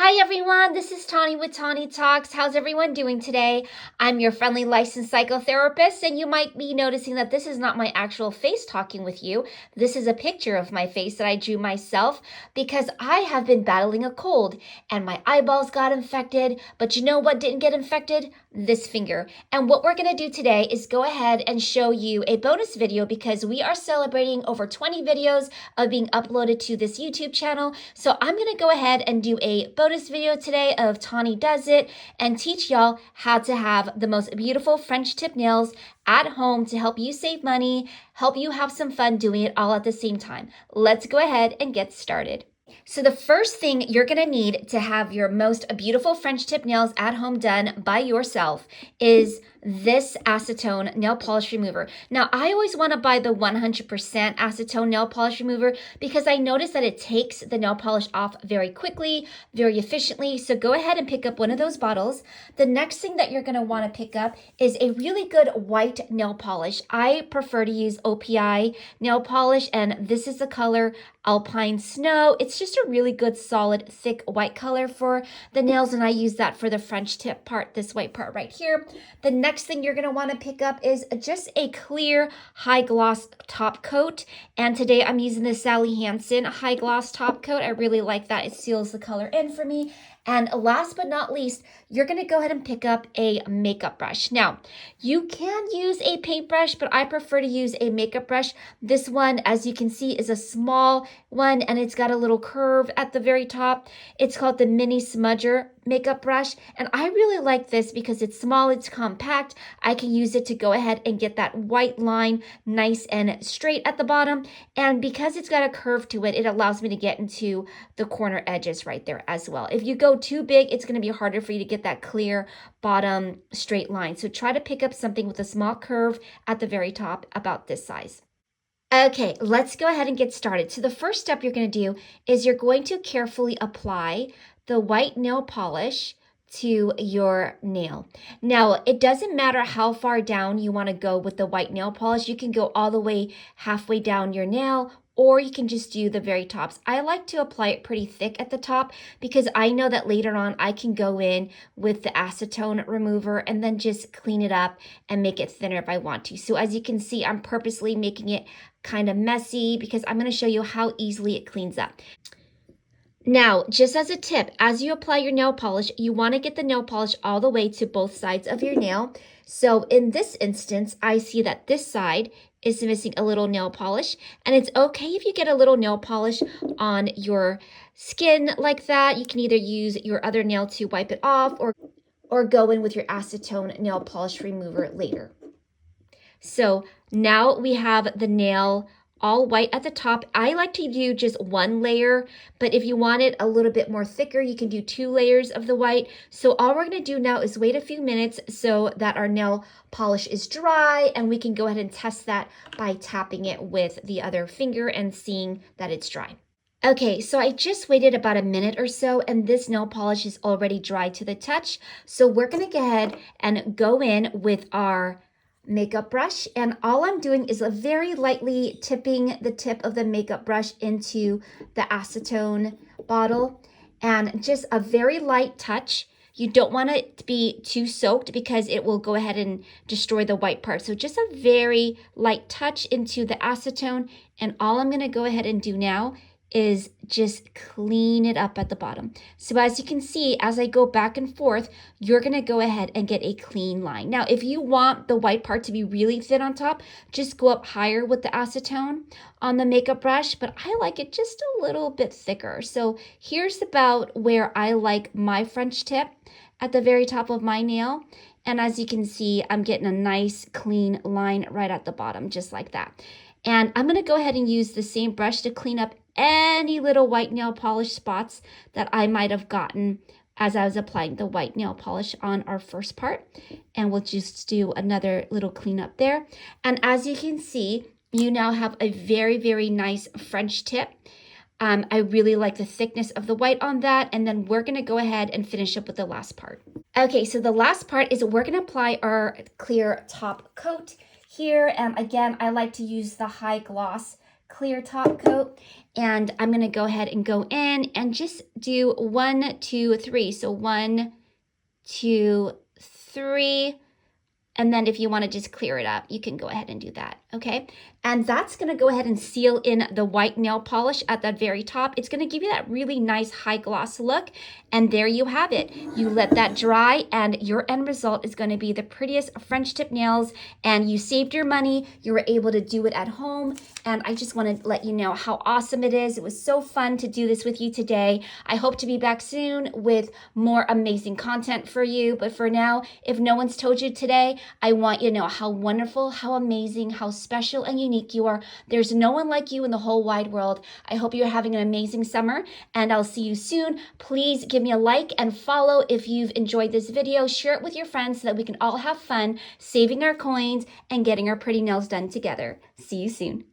Hi everyone, this is Tawnie with Tawnie Talks. How's everyone doing today? I'm your friendly licensed psychotherapist, and you might be noticing that this is not my actual face talking with you. This is a picture of my face that I drew myself because I have been battling a cold and my eyeballs got infected. But you know what didn't get infected? This finger. And what we're going to do today is go ahead and show you a bonus video because we are celebrating over 20 videos of being uploaded to this YouTube channel. So I'm going to go ahead and do a bonus video today of Tawnie Does It and teach y'all how to have the most beautiful French tip nails at home to help you save money, help you have some fun doing it all at the same time. Let's go ahead and get started. So the first thing you're going to need to have your most beautiful French tip nails at home done by yourself is this acetone nail polish remover. Now, I always want to buy the 100% acetone nail polish remover because I notice that it takes the nail polish off very quickly, very efficiently. So go ahead and pick up one of those bottles. The next thing that you're going to want to pick up is a really good white nail polish. I prefer to use OPI nail polish, and this is the color Alpine Snow. It's just a really good, solid, thick white color for the nails, and I use that for the French tip part, this white part right here. The next thing you're going to want to pick up is just a clear high gloss top coat, and today I'm using the Sally Hansen high gloss top coat. I really like that. It seals the color in for me. And last but not least, you're going to go ahead and pick up a makeup brush. Now, you can use a paintbrush, but I prefer to use a makeup brush. This one, as you can see, is a small one, and it's got a little curve at the very top. It's called the Mini Smudger makeup brush, and I really like this because it's small, it's compact. I can use it to go ahead and get that white line nice and straight at the bottom, and because it's got a curve to it, it allows me to get into the corner edges right there as well. If you go too big, it's going to be harder for you to get that clear bottom straight line. So try to pick up something with a small curve at the very top, about this size. Okay, let's go ahead and get started. So the first step you're going to do is you're going to carefully apply the white nail polish to your nail. Now, it doesn't matter how far down you want to go with the white nail polish. You can go all the way halfway down your nail, or you can just do the very tops. I like to apply it pretty thick at the top because I know that later on I can go in with the acetone remover and then just clean it up and make it thinner if I want to. So as you can see, I'm purposely making it kind of messy because I'm going to show you how easily it cleans up. Now, just as a tip, as you apply your nail polish, you want to get the nail polish all the way to both sides of your nail. So in this instance, I see that this side is missing a little nail polish, and it's okay if you get a little nail polish on your skin like that. You can either use your other nail to wipe it off or go in with your acetone nail polish remover later. So now we have the nail all white at the top. I like to do just one layer, but if you want it a little bit more thicker, you can do 2 layers of the white. So all we're going to do now is wait a few minutes so that our nail polish is dry, and we can go ahead and test that by tapping it with the other finger and seeing that it's dry. Okay, so I just waited about a minute or so, and this nail polish is already dry to the touch. So we're going to go ahead and go in with our makeup brush, and all I'm doing is very lightly tipping the tip of the makeup brush into the acetone bottle, and just a very light touch. You don't want it to be too soaked because it will go ahead and destroy the white part. So just a very light touch into the acetone, and all I'm going to go ahead and do now is just clean it up at the bottom. So as you can see, as I go back and forth, you're going to go ahead and get a clean line. Now, if you want the white part to be really thin on top, just go up higher with the acetone on the makeup brush, but I like it just a little bit thicker. So here's about where I like my French tip at the very top of my nail. And as you can see, I'm getting a nice clean line right at the bottom, just like that. And I'm going to go ahead and use the same brush to clean up any little white nail polish spots that I might have gotten as I was applying the white nail polish on our first part. And we'll just do another little cleanup there. And as you can see, you now have a very, very nice French tip. I really like the thickness of the white on that. And then we're going to go ahead and finish up with the last part. Okay, so the last part is we're going to apply our clear top coat here. And again, I like to use the high gloss clear top coat. And I'm going to go ahead and go in and just do 1, 2, 3. So 1, 2, 3. And then if you want to just clear it up, you can go ahead and do that, okay? And that's going to go ahead and seal in the white nail polish at that very top. It's going to give you that really nice high gloss look. And there you have it. You let that dry and your end result is going to be the prettiest French tip nails, and you saved your money. You were able to do it at home. And I just want to let you know how awesome it is. It was so fun to do this with you today. I hope to be back soon with more amazing content for you. But for now, if no one's told you today, I want you to know how wonderful, how amazing, how special and unique you are. There's no one like you in the whole wide world. I hope you're having an amazing summer, and I'll see you soon. Please give me a like and follow if you've enjoyed this video. Share it with your friends so that we can all have fun saving our coins and getting our pretty nails done together. See you soon.